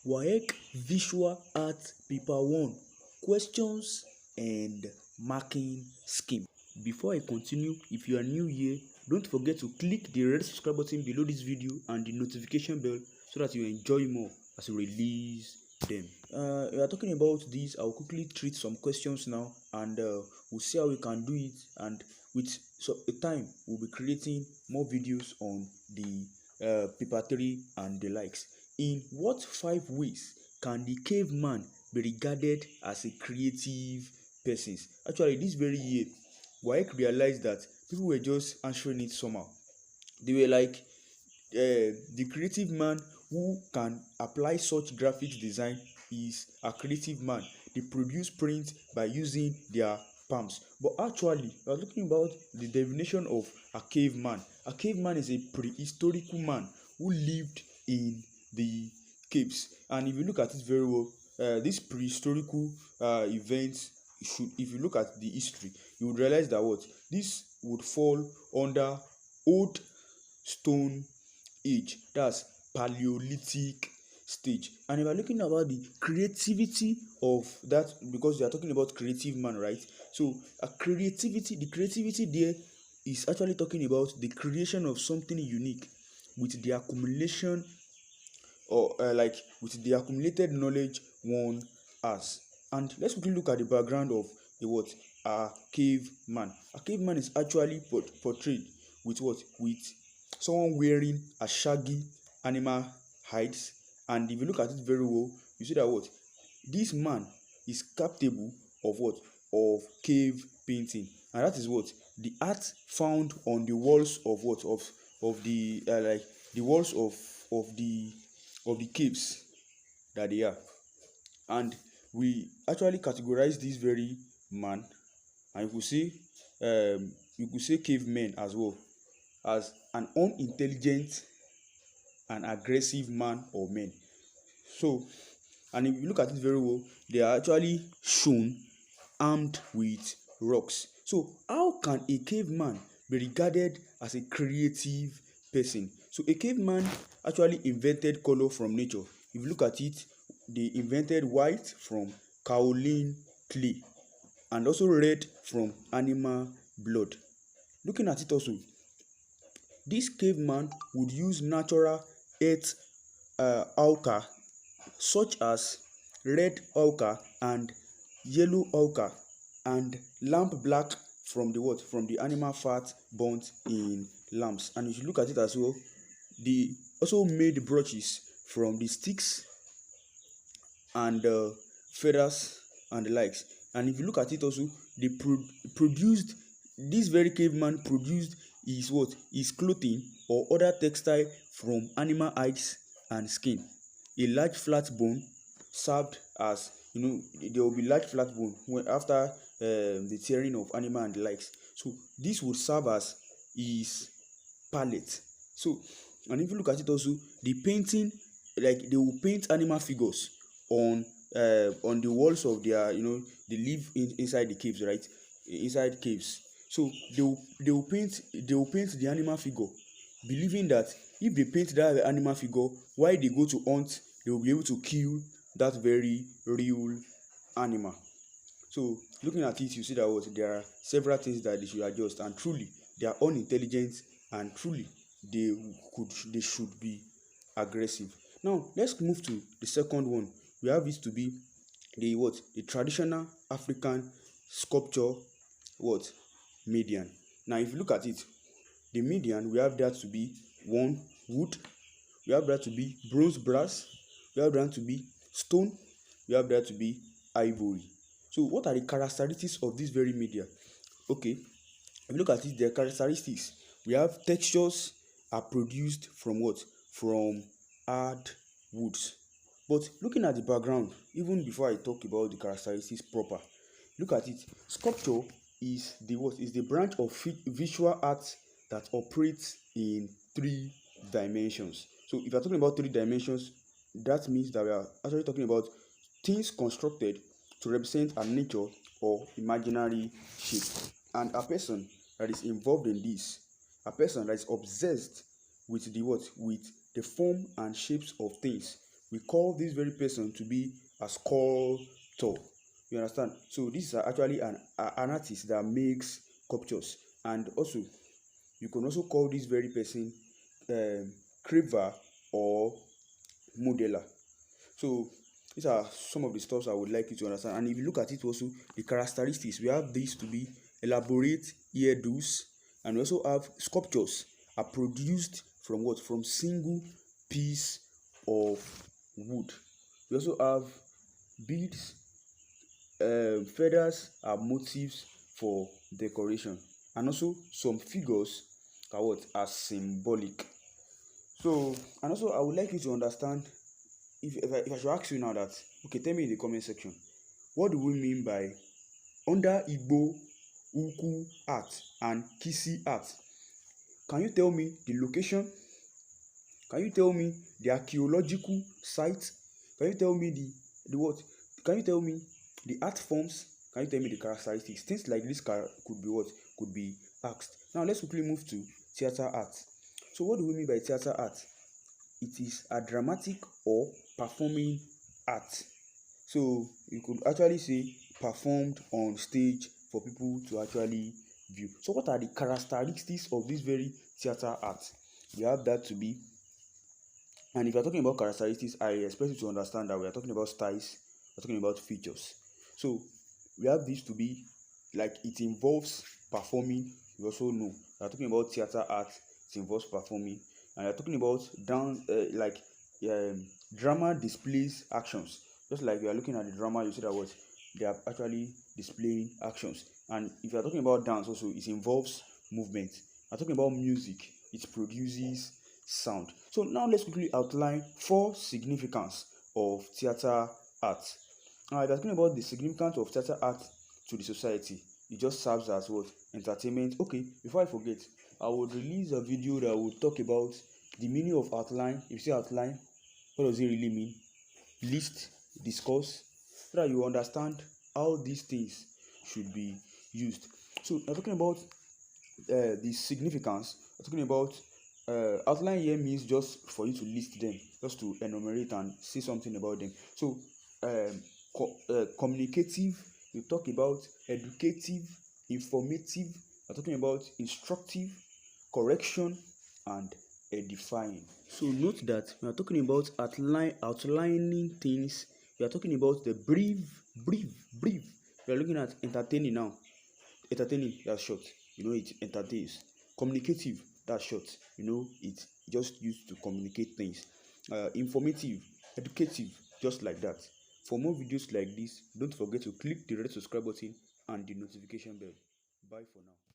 Waec Visual Art Paper 1 Questions and Marking Scheme. Before I continue, if you are new here, don't forget to click the red subscribe button below this video and the notification bell so that you enjoy more as we release them. We are talking about this. I'll quickly treat some questions now and we'll see how we can do it, and with a time we'll be creating more videos on the paper 3 and the likes. In what 5 ways can the caveman be regarded as a creative person? Actually, this very year, Waec realized that people were just answering it somehow. They were like, the creative man who can apply such graphics design is a creative man. They produce print by using their palms. But actually, we are talking about the definition of a caveman. A caveman is a prehistorical man who lived in the caves. And if you look at it very well, this prehistorical events should, if you look at the history, you would realize that what this would fall under old stone age, that's Paleolithic stage. And if we're looking about the creativity of that, because we are talking about creative man, right? So the creativity there is actually talking about the creation of something unique with the accumulation, or with the accumulated knowledge one has. And let's quickly look at the background of a caveman. A caveman is actually portrayed with someone wearing a shaggy animal hides. And if you look at it very well, you see that this man is capable of cave painting, and that is the art found on the walls of the the walls of the caves that they are. And we actually categorize this very man, and you could say cavemen as well, as an unintelligent and aggressive man or men. So, and if you look at it very well, they are actually shown armed with rocks. So how can a caveman be regarded as a creative person? So a caveman actually invented color from nature. If you look at it, they invented white from kaolin clay and also red from animal blood. Looking at it also, this caveman would use natural earth ochre such as red ochre and yellow ochre and lamp black from the animal fat burnt in lamps. And if you look at it as well, they also made brooches from the sticks and feathers and the likes. And if you look at it also, they produced this very caveman produced his clothing or other textile from animal hides and skin. A large flat bone served as, there will be large flat bone after the tearing of animal and the likes. So this would serve as his palette. So, and if you look at it also, the painting, like they will paint animal figures on the walls of their, they live inside the caves, right? Inside caves. So they will paint the animal figure, believing that if they paint that animal figure, while they go to hunt, they will be able to kill that very real animal. So looking at it, you see that there are several things that they should adjust, and truly they are unintelligent, and truly they should be aggressive. Now let's move to the second one. We have it to be the traditional African sculpture median. Now if you look at it, the median, we have that to be one, wood, we have that to be bronze, brass, we have that to be stone, we have that to be ivory. So what are the characteristics of this very median? Okay, if you look at it, their characteristics, we have textures are produced from from hard woods. But looking at the background, even before I talk about the characteristics proper, look at it. Sculpture is the branch of visual art that operates in 3 dimensions. So if you're talking about 3 dimensions, that means that we are actually talking about things constructed to represent a nature or imaginary shape. And a person that is involved in this, a person that is obsessed with with the form and shapes of things, we call this very person to be a sculptor. You understand? So this is actually an artist that makes sculptures, and also you can also call this very person craver or modeler. So these are some of the stuff I would like you to understand. And if you look at it also, the characteristics, we have this to be elaborate hairdos, and we also have sculptures are produced from what? From single piece of wood. We also have beads, feathers are motifs for decoration, and also some figures are what? Are symbolic. So, and also I would like you to understand, if I should ask you now that, okay, tell me in the comment section, what do we mean by under Igbo, Ukwu art and Kusi art? Can you tell me the location? Can you tell me the archaeological site? Can you tell me the what? Can you tell me the art forms? Can you tell me the characteristics? Things like this could be what? Could be asked. Now let's quickly move to theater art. So what do we mean by theater art? It is a dramatic or performing art. So you could actually say performed on stage for people to actually view. So what are the characteristics of this very theater art? We have that to be, and if you're talking about characteristics, I expect you to understand that we are talking about styles, we're talking about features. So we have this to be like it involves performing. You also know we are talking about theater art, it involves performing, and you're talking about dance, drama displays actions. Just like you are looking at the drama, you see that what they are actually displaying actions. And if you are talking about dance, also it involves movement. I'm talking about music, it produces sound. So now let's quickly outline 4 significance of theater art. Now, if you're talking about the significance of theater art to the society, it just serves as what? Entertainment. Okay, before I forget, I would release a video that would talk about the meaning of outline. If you say outline, what does it really mean? List, discuss, so that you understand how these things should be used. So I'm talking about the significance. I'm talking about outline here means just for you to list them, just to enumerate and say something about them. So communicative, we talk about educative, informative, we're talking about instructive, correction, and edifying. So note that we are talking about outlining things. We are talking about the brief. We are looking at entertaining now. Entertaining, that's short. You know, it entertains. Communicative, that's short. You know, it just used to communicate things. Informative, educative, just like that. For more videos like this, don't forget to click the red subscribe button and the notification bell. Bye for now.